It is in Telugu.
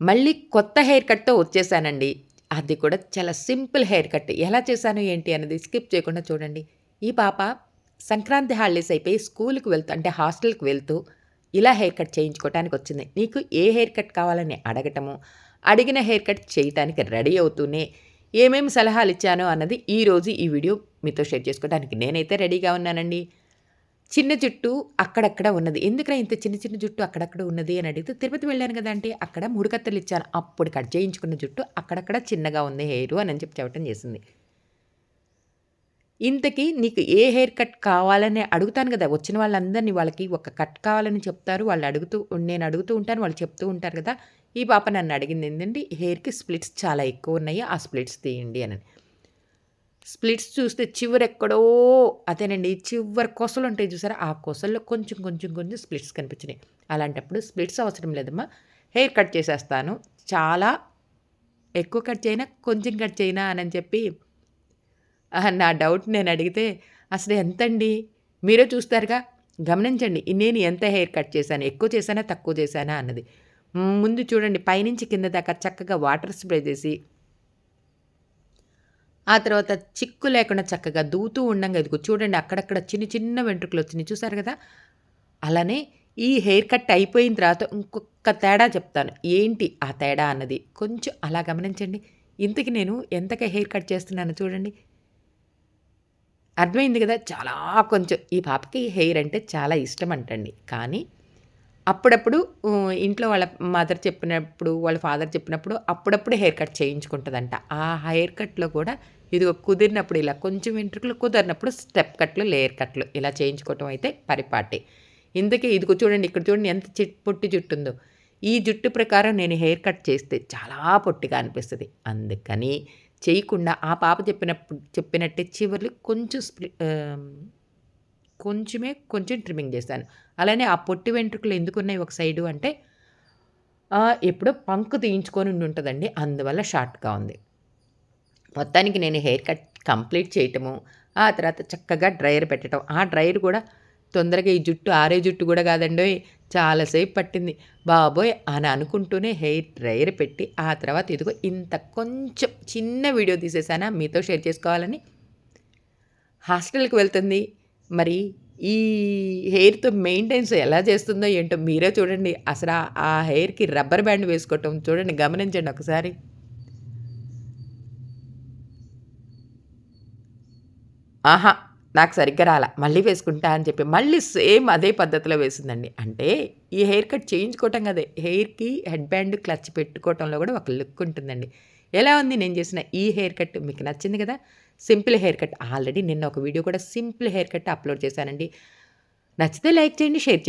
మళ్ళీ కొత్త హెయిర్ కట్‌తో వచ్చేసానండి. అది కూడా చాలా సింపుల్ హెయిర్ కట్. ఎలా చేశాను ఏంటి అనేది స్కిప్ చేయకుండా చూడండి. ఈ పాప సంక్రాంతి హాలిడేస్ అయిపోయి స్కూలుకి వెళ్తూ అంటే హాస్టల్‌కి వెళ్తూ ఇలా హెయిర్ కట్ చేయించుకోవటానికొచ్చింది. నీకు ఏ హెయిర్ కట్ కావాలని అడగటము, అడిగిన హెయిర్ కట్ చేయటానికి రెడీ అవుతూనే ఏమేమి సలహాలిచ్చానో అన్నది ఈరోజు ఈ వీడియో మీతో షేర్ చేసుకోవడానికి నేనైతే రెడీగా ఉన్నానండి. చిన్న జుట్టు అక్కడక్కడ ఉన్నది. ఎందుకురా ఇంత చిన్న చిన్న జుట్టు అక్కడక్కడ ఉన్నది అని అడిగితే, తిరుపతి వెళ్ళాను గదా! అంటే అక్కడ 3 కత్తెలిచ్చాను. అప్పుడు కట్ చేయించుకున్న జుట్టు అక్కడక్కడ చిన్నగా ఉంది హెయిరు అని చెప్పి చెప్పటం చేసింది. ఇంతకీ నీకు ఏ హెయిర్ కట్ కావాలని అడుగుతాను గదా! వచ్చిన వాళ్ళందరిని వాళ్ళకి ఒక కట్ కావాలని చెప్తారు. నేను అడుగుతూ ఉంటాను. వాళ్ళు చెప్తూ ఉంటారు గదా! ఈ పాప నన్ను అడిగిందేంటంటే, హెయిర్‌కి స్ప్లిట్స్ చాలా ఎక్కువున్నాయి. ఆ స్ప్లిట్స్ తీయండి అని. స్ప్లిట్స్ చూస్తే చివరెక్కడో అదేనండి. చివరి కొసలుంటాయి చూసారా? ఆ కొసల్లో కొంచెం, కొంచెం, కొంచెం స్ప్లిట్స్ కనిపించినాయి. అలాంటప్పుడు స్ప్లిట్స్ అవసరం లేదమ్మా. హెయిర్ కట్ చేసేస్తాను. చాలా ఎక్కువ కట్ చేయనా, కొంచెం కట్ చేయనా అనని చెప్పి నా డౌట్ నేనడిగితే, "అసలు ఎంతండి? మీరే చూస్తారుగా, గమనించండి. నేను ఎంత హెయిర్ కట్ చేశాను? ఎక్కువ చేశానా? తక్కువ చేశానా?" అన్నది. ముందు చూడండి పైనుంచి కింద దాకా చక్కగా వాటర్ స్ప్రే చేసి ఆ తర్వాత చిక్కు లేకుండా చక్కగా దూతూ ఉండంగా ఇదిగో చూడండి అక్కడక్కడ చిన్న చిన్న వెంట్రుకలొచ్చినియి చూసారు గదా! అలానే ఈ హెయిర్ కట్ అయిపోయిన తర్వాత ఇంకొక తేడా చెప్తాను. ఏంటి ఆ తేడా అన్నది కొంచెం అలా గమనించండి. ఇంతకి నేను ఎంతకి హెయిర్ కట్ చేస్తున్నానో చూడండి. అర్థమైంది గదా! చాలా కొంచెం ఈ పాపకి హెయిర్ అంటే చాలా ఇష్టమంటండి. కానీ అప్పుడప్పుడు ఇంట్లో వాళ్ళ మదర్ చెప్పినప్పుడు, వాళ్ళ ఫాదర్ చెప్పినప్పుడు అప్పుడప్పుడు హెయిర్ కట్ చేయించుకుంటదంట. ఆ హెయిర్ కట్‌లో కూడా ఇదిగో కుదిరినప్పుడు ఇలా కొంచెం వెంట్రుకలు, కుదరనప్పుడు స్టెప్ కట్లు, లేయర్ కట్లు ఇలా చేయించుకోవటం అయితే పరిపాటి. ఇందుకే ఇదిగో చూడండి ఇక్కడ చూడండి ఎంత పొట్టి జుట్టుందో. ఈ జుట్టు ప్రకారం నేను హెయిర్ కట్ చేస్తే చాలా పొట్టిగా అనిపిస్తది. అందుకని చేయకుండా ఆ పాప చెప్పినట్టే చివర్లు కొంచెం కొంచెం ట్రిమ్మింగ్ చేశాను. అలానే ఆ పొట్టి వెంట్రుకలు ఎందుకున్నాయి ఒక సైడు అంటే ఎప్పుడో పంకు తీయించుకొని ఉండుంటదండి. అందువల్ల షార్ట్‌గా ఉంది. మొత్తానికి నేను హెయిర్ కట్ కంప్లీట్ చేయటము, ఆ తర్వాత చక్కగా డ్రైయర్ పెట్టటం. ఆ డ్రైయర్ కూడా తొందరగా ఈ జుట్టు ఆరే జుట్టు గూడా కాదండోయ్! చాలా సేపు పట్టింది. బాబోయ్! అని అనుకుంటూనే హెయిర్ డ్రైయర్ పెట్టి, ఆ తర్వాత ఇదిగో ఇంత కొంచెం చిన్న వీడియో తీసేసానా మీతో షేర్ చేసుకోవాలని. హాస్టల్‌కి వెళ్తుంది. మరి ఈ హెయిర్‌తో మెయింటెన్స్ ఎలా చేస్తుందో ఏంటో మీరే చూడండి. ఆ హెయిర్‌కి రబ్బర్ బ్యాండ్ వేసుకోవటం చూడండి గమనించండి ఒకసారి. ఆహా! నాకు సరిగ్గా రాలా. మళ్ళీ వేసుకుంటా అని చెప్పి మళ్ళీ సేమ్ అదే పద్ధతిలో వేసిందండి. అంటే ఈ హెయిర్ కట్ చేయించుకోవటం కాదే, హెయిర్‌కి హెడ్ బ్యాండ్, క్లచ్ పెట్టుకోవటంలో కూడా ఒక లుక్ ఉంటుందండి. ఎలా ఉంది నేను చేసిన ఈ హెయిర్ కట్ మీకు నచ్చింది కదా! Simple hair cut. ఆల్రెడీ నిన్న ఒక వీడియో కూడా సింపుల్ హెయిర్ కట్ అప్‌లోడ్ చేశానండి. నచ్చితే లైక్ చేయండి, షేర్ చేయండి.